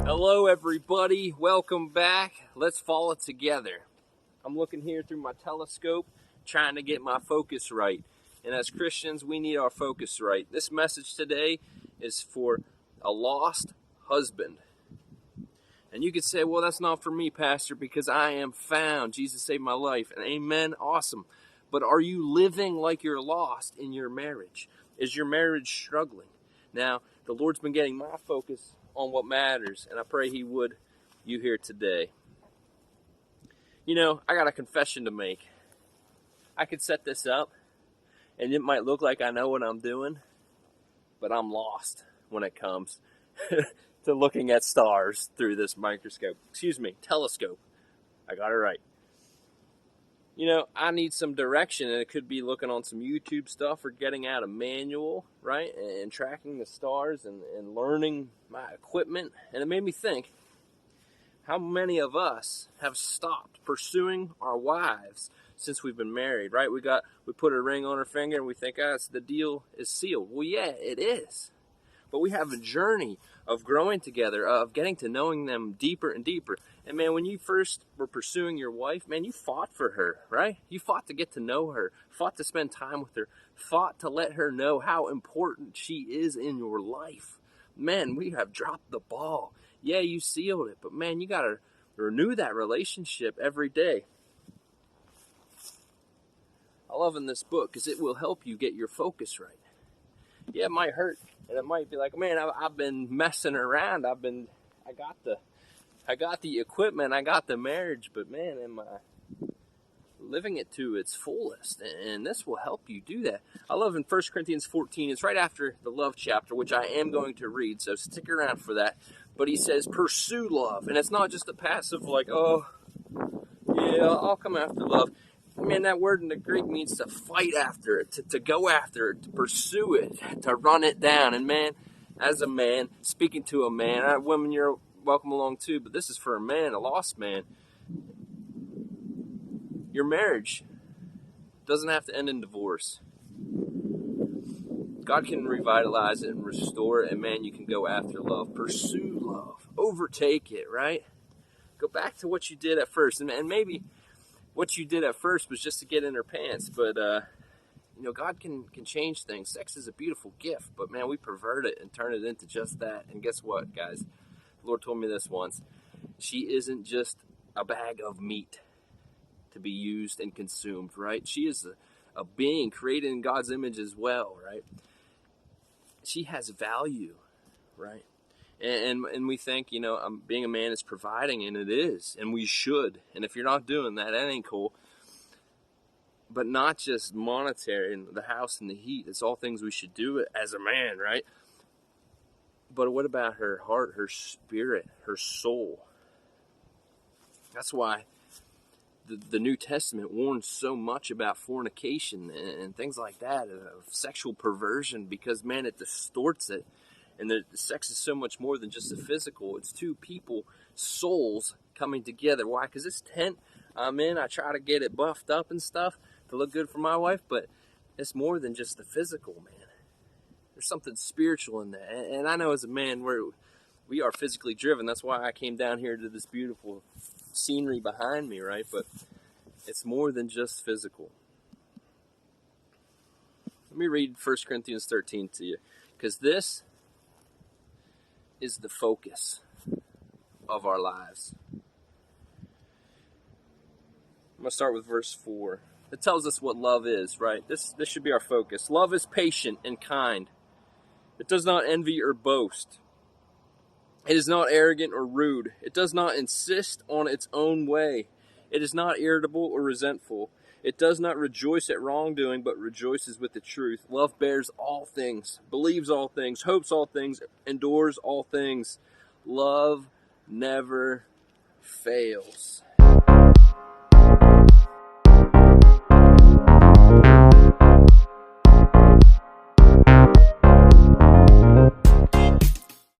Hello everybody, welcome back. Let's follow it together. I'm looking here through my telescope, trying to get my focus right. And as Christians, we need our focus right. This message today is for a lost husband. And you could say, well, that's not for me, Pastor, because I am found. Jesus saved my life. And amen, awesome. But are you living like you're lost in your marriage? Is your marriage struggling? Now, the Lord's been getting my focus on what matters, and I pray He would you here today. You know, I got a confession to make. I could set this up, and it might look like I know what I'm doing, but I'm lost when it comes to looking at stars through this telescope. I got it right. You know, I need some direction, and it could be looking on some YouTube stuff or getting out a manual, right, and tracking the stars and learning my equipment. And it made me think, how many of us have stopped pursuing our wives since we've been married, right? We put a ring on her finger, and we think, the deal is sealed. Well, yeah, it is. But we have a journey of growing together, of getting to knowing them deeper and deeper. And man, when you first were pursuing your wife, man, you fought for her, right? You fought to get to know her, fought to spend time with her, fought to let her know how important she is in your life. Man, we have dropped the ball. Yeah, you sealed it, but man, you got to renew that relationship every day. I love in this book because it will help you get your focus right. Yeah, it might hurt. And it might be like, man, I've been messing around. I got the equipment, I got the marriage, but man, am I living it to its fullest? And this will help you do that. I love in 1 Corinthians 14, it's right after the love chapter, which I am going to read, so stick around for that. But he says, pursue love. And it's not just a passive like, oh, yeah, I'll come after love. Man, that word in the Greek means to fight after it, to go after it, to pursue it, to run it down. And man, as a man, speaking to a man, women, you're welcome along too, but this is for a man, a lost man. Your marriage doesn't have to end in divorce. God can revitalize it and restore it, and man, you can go after love. Pursue love. Overtake it, right? Go back to what you did at first, and maybe what you did at first was just to get in her pants, but God can change things. Sex is a beautiful gift, but man, we pervert it and turn it into just that. And guess what, guys? The Lord told me this once. She isn't just a bag of meat to be used and consumed, right? She is a being created in God's image as well, right? She has value, right? And we think, being a man is providing, and it is, and we should. And if you're not doing that, that ain't cool. But not just monetary and the house and the heat. It's all things we should do as a man, right? But what about her heart, her spirit, her soul? That's why the New Testament warns so much about fornication and things like that, of sexual perversion, because, man, it distorts it. And the sex is so much more than just the physical. It's two people, souls coming together. Why? Because this tent I'm in, I try to get it buffed up and stuff to look good for my wife, but it's more than just the physical, man. There's something spiritual in that. And I know as a man, we are physically driven. That's why I came down here to this beautiful scenery behind me, right? But it's more than just physical. Let me read 1 Corinthians 13 to you, because this is the focus of our lives. I'm going to start with verse 4. It tells us what love is, right? This should be our focus. Love is patient and kind. It does not envy or boast. It is not arrogant or rude. It does not insist on its own way. It is not irritable or resentful. It does not rejoice at wrongdoing, but rejoices with the truth. Love bears all things, believes all things, hopes all things, endures all things. Love never fails.